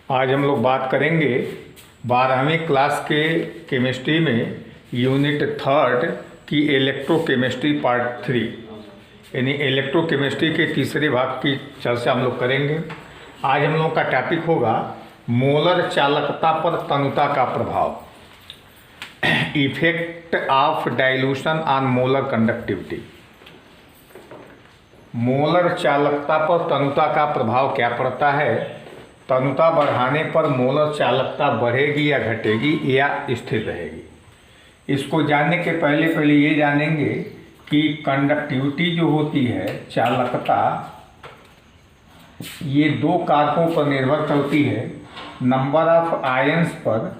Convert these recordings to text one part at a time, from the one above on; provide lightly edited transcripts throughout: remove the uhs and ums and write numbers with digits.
आज हम लोग बात करेंगे 12वीं क्लास के केमिस्ट्री में यूनिट 3 की इलेक्ट्रोकेमिस्ट्री पार्ट 3 यानी इलेक्ट्रोकेमिस्ट्री के तीसरे भाग की चर्चा हम लोग करेंगे। आज हम लोग का टॉपिक होगा मोलर चालकता पर तनुता का प्रभाव, effect of dilution on molar conductivity. Molar चालकता पर तनुता का प्रभाव क्या पड़ता है, तनुता बढ़ाने पर मोलर चालकता बढ़ेगी या घटेगी या स्थिर रहेगी। इसको जानने के पहले ये जानेंगे कि कंडक्टिविटी जो होती है, चालकता, ये दो कारकों पर निर्भर करती है, नंबर ऑफ आयंस पर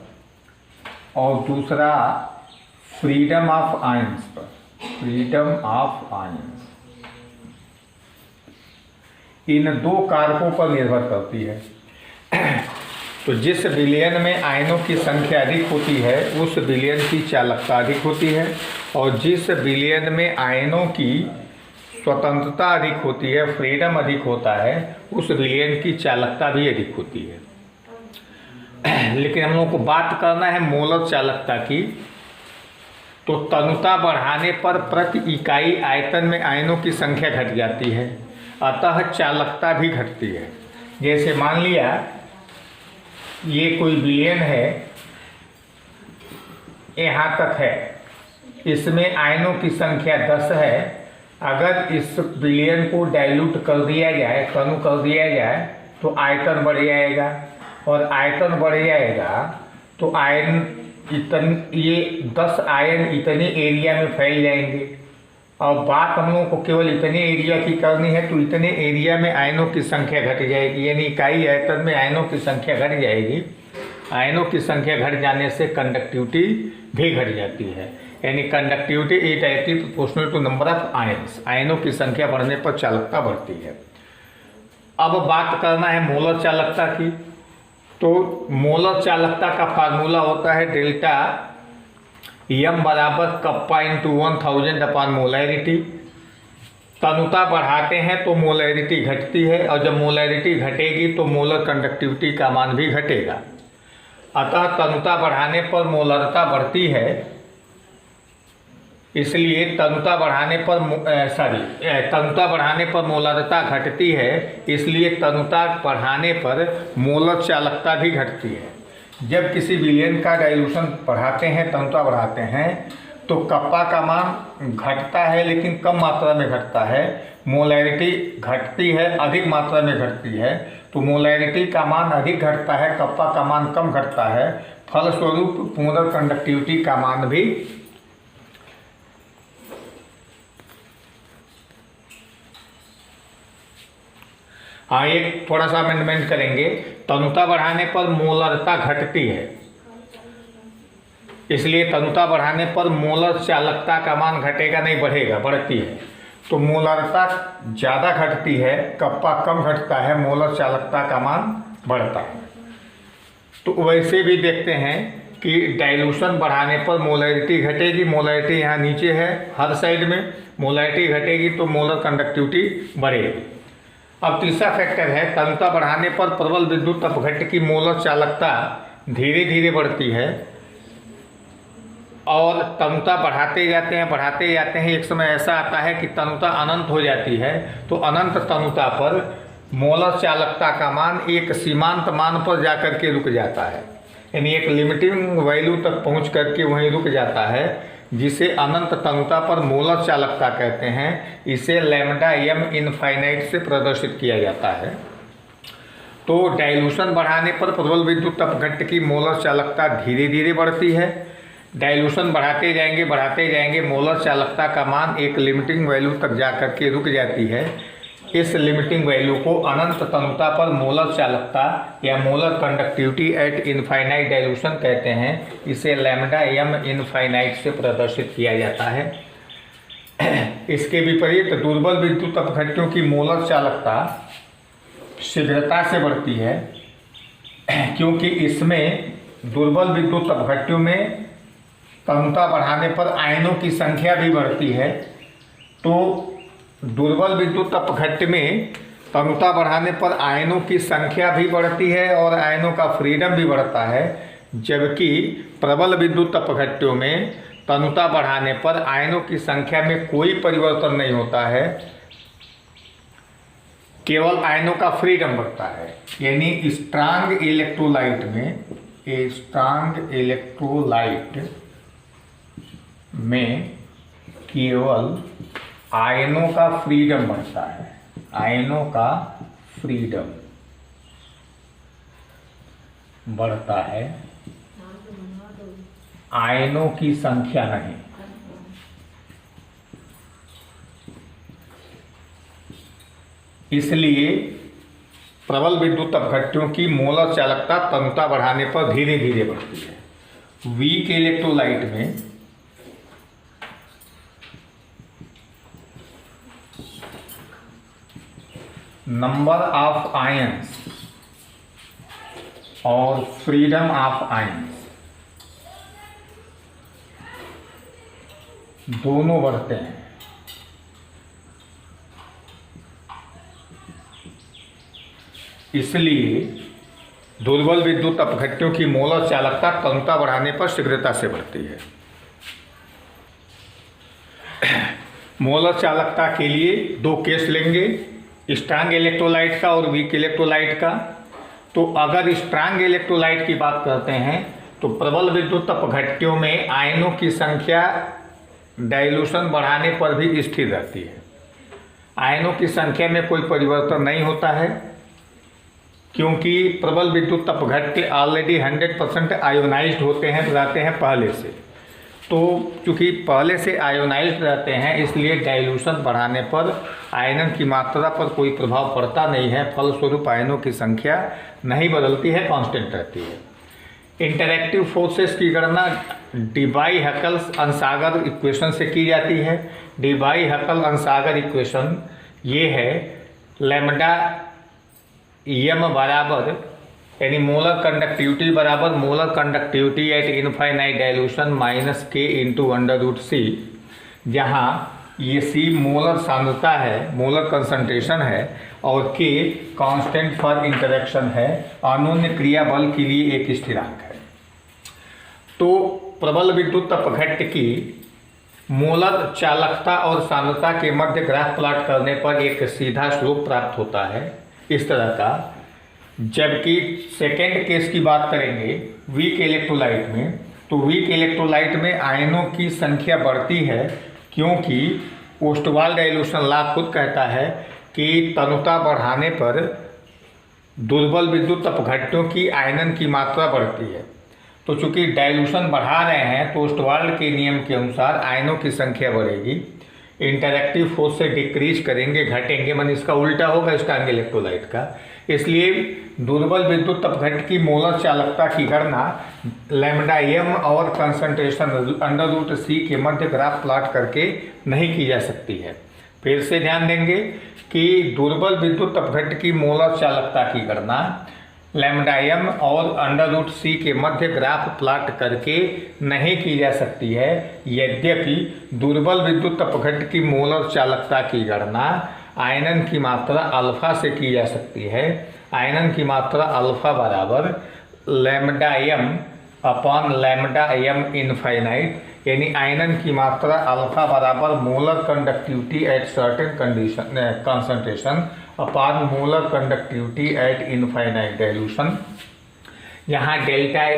और दूसरा फ्रीडम ऑफ आयंस पर। फ्रीडम ऑफ आयंस इन दो कारकों पर निर्भर करती है। तो जिस विलयन में आयनों की संख्या अधिक होती है उस विलयन की चालकता अधिक होती है, और जिस विलयन में आयनों की स्वतंत्रता अधिक होती है, फ्रीडम अधिक होता है, उस विलयन की चालकता भी अधिक होती है। लेकिन हम लोग को बात करना है मोलर चालकता की। तो तनुता बढ़ाने पर प्रति इकाई आयतन में आयनों की संख्या घट जाती है, अतः चालकता भी घटती है। जैसे मान लिया ये कोई विलयन है, यहाँ तक है, इसमें आयनों की संख्या 10 है। अगर इस विलयन को डाइल्यूट कर दिया जाए, कम कर दिया जाए, तो आयतन बढ़ जाएगा, और आयतन बढ़ जाएगा तो ये 10 आयन इतने एरिया में फैल जाएंगे। और बात हम लोगों को केवल इतने एरिया की करनी है, तो इतने एरिया में आयनों की संख्या घट जाएगी, यानी इकाई आयतन में आयनों की संख्या घट जाएगी। आयनों की संख्या घट जाने से कंडक्टिविटी भी घट जाती है, यानी conductivity is directly proportional to number of ions. आयनों की संख्या बढ़ने पर चालकता बढ़ती है। अब बात करना है मोलर चालकता की। तो मोलर चालकता का फार्मूला होता है डेल्टा M बराबर कप्पा इंटू 1000 अपान मोलैरिटी। तनुता बढ़ाते हैं तो मोलैरिटी घटती है, और जब मोलैरिटी घटेगी तो मोलर कंडक्टिविटी का मान भी घटेगा। अतः तनुता बढ़ाने पर मोलरता बढ़ती है, इसलिए तनुता बढ़ाने पर मोलरता घटती है, इसलिए तनुता बढ़ाने पर मोलर चालकता भी घटती है। जब किसी विलयन का डाइल्यूशन बढ़ाते हैं, तनुता बढ़ाते हैं, तो कप्पा का मान घटता है, लेकिन कम मात्रा में घटता है। मोलैरिटी घटती है, अधिक मात्रा में घटती है, तो मोलैरिटी का मान अधिक घटता है, कप्पा का मान कम घटता है। फलस्वरूप मोलर कंडक्टिविटी का मान भी एक थोड़ा सा अमेंडमेंट करेंगे। तनुता बढ़ाने पर मोलरता घटती है, इसलिए तनुता बढ़ाने पर मोलर चालकता का मान घटेगा नहीं, बढ़ेगा, बढ़ती है। तो मोलरता ज़्यादा घटती है, कप्पा कम घटता है, मोलर चालकता का मान बढ़ता है। तो वैसे भी देखते हैं कि डाइल्यूशन बढ़ाने पर मोलैरिटी घटेगी। मोलैरिटी यहाँ नीचे है, हर साइड में मोलैरिटी घटेगी तो मोलर कंडक्टिविटी बढ़ेगी। अब तीसरा फैक्टर है, तनुता बढ़ाने पर प्रबल विद्युत अपघट्य की मोलर चालकता धीरे धीरे बढ़ती है, और तनुता बढ़ाते जाते हैं, एक समय ऐसा आता है कि तनुता अनंत हो जाती है। तो अनंत तनुता पर मोलर चालकता का मान एक सीमांत मान पर जाकर के रुक जाता है, यानी एक लिमिटिंग वैल्यू तक पहुंच करके वहीं रुक जाता है, जिसे अनंत तनुता पर मोलर चालकता कहते हैं। इसे लैम्डा M इनफाइनाइट से प्रदर्शित किया जाता है। तो डाइल्यूशन बढ़ाने पर प्रबल विद्युत अपघट्य की मोलर चालकता धीरे धीरे बढ़ती है। डाइल्यूशन बढ़ाते जाएंगे, मोलर चालकता का मान एक लिमिटिंग वैल्यू तक जाकर के रुक जाती है। इस लिमिटिंग वैल्यू को अनंत तनुता पर मोलर चालकता या molar conductivity at infinite dilution कहते हैं। इसे लैम्डा M इनफाइनाइट से प्रदर्शित किया जाता है। इसके विपरीत दुर्बल विद्युत अपघट्यों की मोलर चालकता शीघ्रता से बढ़ती है, क्योंकि इसमें दुर्बल विद्युत अपघट्यों में तनुता बढ़ाने पर आयनों की संख्या भी बढ़ती है। तो दुर्बल विद्युत अपघट्य में तनुता बढ़ाने पर आयनों की संख्या भी बढ़ती है और आयनों का फ्रीडम भी बढ़ता है, जबकि प्रबल विद्युत अपघट्यों में तनुता बढ़ाने पर आयनों की संख्या में कोई परिवर्तन नहीं होता है, केवल आयनों का फ्रीडम बढ़ता है। यानी स्ट्रांग इलेक्ट्रोलाइट में केवल आयनों का फ्रीडम बढ़ता है, आयनों का फ्रीडम बढ़ता है, आयनों की संख्या नहीं। इसलिए प्रबल विद्युत अपघट्यों की मोलर चालकता तनुता बढ़ाने पर धीरे धीरे बढ़ती है। वीक इलेक्ट्रोलाइट में नंबर ऑफ आयंस और फ्रीडम ऑफ आयंस दोनों बढ़ते हैं। इसलिए दुर्बल विद्युत अपघट्यों की मोलर चालकता तनुता बढ़ाने पर शीघ्रता से बढ़ती है। मोलर चालकता के लिए दो केस लेंगे, स्ट्रांग इलेक्ट्रोलाइट का और वीक इलेक्ट्रोलाइट का। तो अगर स्ट्रांग इलेक्ट्रोलाइट की बात करते हैं तो प्रबल विद्युत अपघट्यों में आयनों की संख्या डाइल्यूशन बढ़ाने पर भी स्थिर रहती है, आयनों की संख्या में कोई परिवर्तन नहीं होता है, क्योंकि प्रबल विद्युत अपघट्य ऑलरेडी 100% आयोनाइज्ड होते हैं, रहते हैं पहले से। तो चूँकि पहले से आयोनाइज्ड रहते हैं इसलिए डाइल्यूशन बढ़ाने पर आयनन की मात्रा पर कोई प्रभाव पड़ता नहीं है, फलस्वरूप आयनों की संख्या नहीं बदलती है, कांस्टेंट रहती है। इंटरैक्टिव फोर्सेस की गणना डिबाई-हकल अंसागर इक्वेशन से की जाती है। डिबाई-हकल अंसागर इक्वेशन ये है, लैम्डा एम बराबर यानी मोलर कंडक्टिविटी बराबर molar conductivity at infinite dilution minus के इंटू √c, जहाँ ये c मोलर सांद्रता है, मोलर कंसंट्रेशन है, और k कांस्टेंट फॉर इंटरेक्शन है, अनोन्य क्रिया बल के लिए एक स्थिरांक है। तो प्रबल विद्युत अपघट्य की मोलर चालकता और सांद्रता के मध्य ग्राफ प्लॉट करने पर एक सीधा स्लोप प्राप्त होता है इस तरह का। जबकि सेकेंड केस की बात करेंगे वीक इलेक्ट्रोलाइट में, तो वीक इलेक्ट्रोलाइट में आयनों की संख्या बढ़ती है, क्योंकि ओस्टवाल डाइल्यूशन लॉ खुद कहता है कि तनुता बढ़ाने पर दुर्बल विद्युत अपघट्यों की आयनन की मात्रा बढ़ती है। तो चूंकि डाइल्यूशन बढ़ा रहे हैं तो ओस्टवाल्ड के नियम के अनुसार आयनों की संख्या बढ़ेगी, इंटरैक्टिव फोर्स से डिक्रीज करेंगे, घटेंगे, मन इसका उल्टा होगा स्ट्रांग इलेक्ट्रोलाइट का। इसलिए दुर्बल विद्युत अपघट्य की मोलर चालकता की गणना लैम्डा एम और कंसंट्रेशन √c के मध्य ग्राफ प्लॉट करके नहीं की जा सकती है। फिर से ध्यान देंगे कि दुर्बल विद्युत अपघट्य की मोलर चालकता की गणना लैम्डा एम और √c के मध्य ग्राफ प्लॉट करके नहीं की जा सकती है। यद्यपि दुर्बल विद्युत अपघट्य की मोलर चालकता की गणना आयनन की मात्रा अल्फा से की जा सकती है। आयनन की मात्रा अल्फा बराबर lambda M upon lambda M infinite, यानी आयनन की मात्रा अल्फा बराबर molar conductivity at certain condition concentration upon molar conductivity at infinite dilution. यहाँ डेल्टा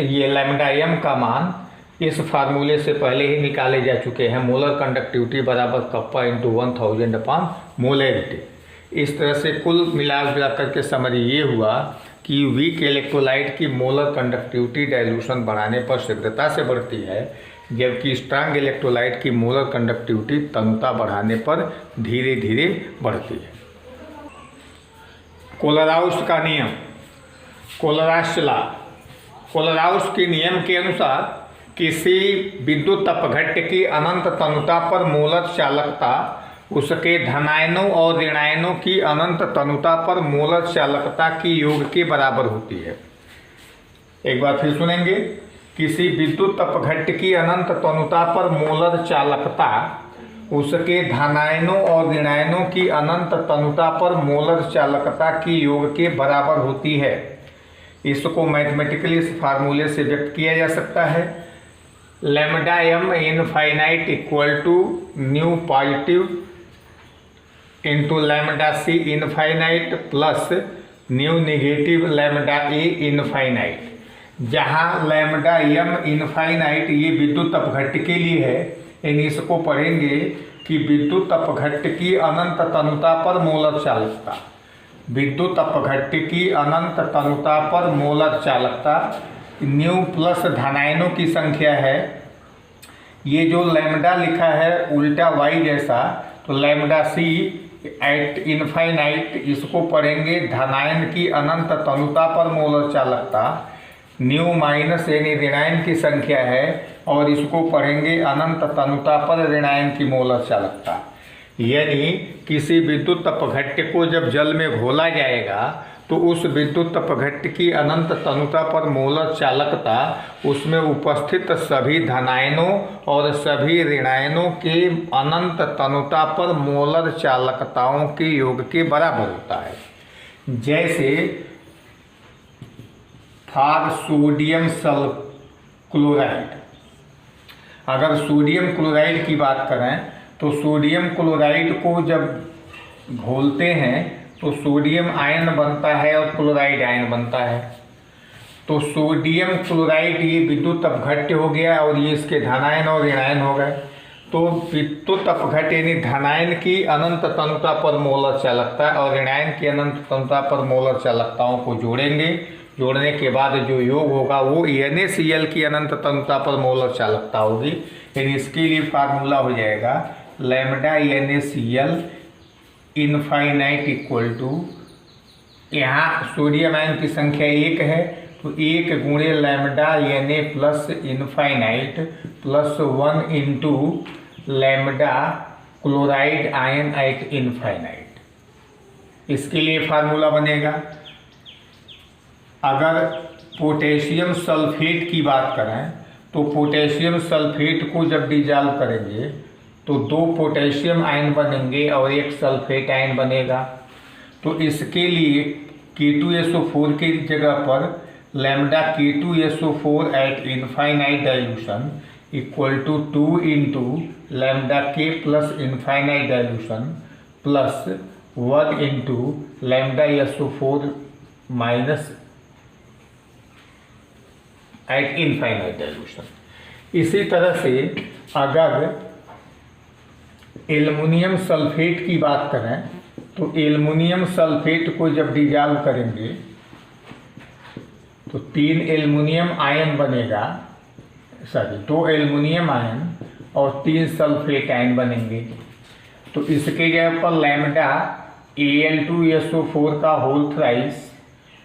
ये लैम्डा एम का मान इस फार्मूले से पहले ही निकाले जा चुके हैं, मोलर कंडक्टिविटी बराबर कप्पा इंटू 1000 अपॉन मोलैरिटी। इस तरह से कुल मिला करके समझ ये हुआ कि वीक इलेक्ट्रोलाइट की मोलर कंडक्टिविटी डाइल्यूशन बढ़ाने पर शीघ्रता से बढ़ती है, जबकि स्ट्रांग इलेक्ट्रोलाइट की मोलर कंडक्टिविटी तनुता बढ़ाने पर धीरे धीरे बढ़ती है। कोलराउस का नियम, कोलराउस लॉ, कोलराउस के नियम के अनुसार किसी विद्युत अपघट्य की अनंत तनुता पर मोलर चालकता उसके धनायनों और ऋणायनों की अनंत तनुता पर मोलर चालकता की योग के बराबर होती है। एक बार फिर सुनेंगे, किसी विद्युत अपघट्य की अनंत तनुता पर मोलर चालकता उसके धनायनों और ऋणायनों की अनंत तनुता पर मोलर चालकता की योग के बराबर होती है। इसको मैथमेटिकली इस फार्मूले से व्यक्त किया जा सकता है, lambda M infinite equal to nu positive into lambda C infinite plus nu negative lambda A infinite. जहाँ लैम्डा एम इनफाइनाइट ये विद्युत अपघट्य के लिए है, यानी इसको पढ़ेंगे कि विद्युत अपघट्य की अनंत तनुता पर मोलर चालकता, विद्युत अपघट्य की अनंत तनुता पर मोलर चालकता, न्यू प्लस धनायनों की संख्या है। ये जो लैम्डा लिखा है उल्टा वाई जैसा, तो लैम्डा सी एट इनफाइनाइट, इसको पढ़ेंगे धनायन की अनंत तनुता पर मोलर चालकता, न्यू माइनस यानी ऋणायन की संख्या है, और इसको पढ़ेंगे अनंत तनुता पर ऋणायन की मोलर चालकता। यानी किसी विद्युत अपघट्य को जब जल में घोला जाएगा तो उस विद्युत अपघट्य की अनंत तनुता पर मोलर चालकता उसमें उपस्थित सभी धनायनों और सभी ऋणायनों के अनंत तनुता पर मोलर चालकताओं के योग के बराबर होता है। जैसे फॉर सोडियम क्लोराइड, अगर सोडियम क्लोराइड की बात करें तो सोडियम क्लोराइड को जब घोलते हैं तो सोडियम आयन बनता है और क्लोराइड आयन बनता है। तो सोडियम क्लोराइड ये विद्युत अपघट्य हो गया और ये इसके धनायन और ऋणायन हो गए। तो विद्युत अपघट्य यानी धनायन की अनंत तनुता पर मोलर चालकता और ऋणायन की अनंत तनुता पर मोलर चालकताओं को जोड़ेंगे। जोड़ने के बाद जो योग होगा वो NaCl की अनंत तनुता पर मोलर चालकता होगी। यानी इसके लिए फार्मूला हो जाएगा lambda NaCl infinite equal to, यहाँ सोडियम आयन की संख्या 1 है तो 1 गुणे lambda Na plus infinite plus 1 into lambda chloride आयन एट इनफाइनाइट। इसके लिए फार्मूला बनेगा। अगर पोटेशियम सल्फेट की बात करें तो पोटेशियम सल्फेट को जब डिजॉल्व करेंगे तो 2 पोटेशियम आयन बनेंगे और 1 सल्फेट आयन बनेगा। तो इसके लिए K2SO4 की जगह पर lambda K2SO4 at infinite dilution equal to 2 into lambda K plus infinite dilution plus 1 into lambda SO4 minus at infinite dilution. इसी तरह से अगर एल्युमिनियम सल्फेट की बात करें तो एल्युमिनियम सल्फेट को जब डिजॉल्व करेंगे तो 3 एल्युमिनियम आयन बनेगा, 2 एल्युमिनियम आयन और 3 सल्फेट आयन बनेंगे। तो इसके जगह पर लैम्डा Al2SO4 का whole thrice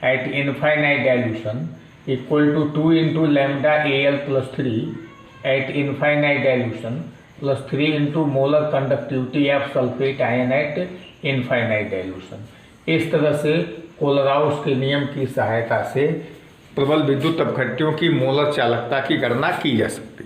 at infinite dilution equal to 2 into lambda Al plus 3 at infinite dilution plus 3 into molar conductivity of sulphate ion at infinite dilution. इस तरह से कोलराउस के नियम की सहायता से प्रबल विद्युत अपघट्यों की मोलर चालकता की गणना की जा सकती है।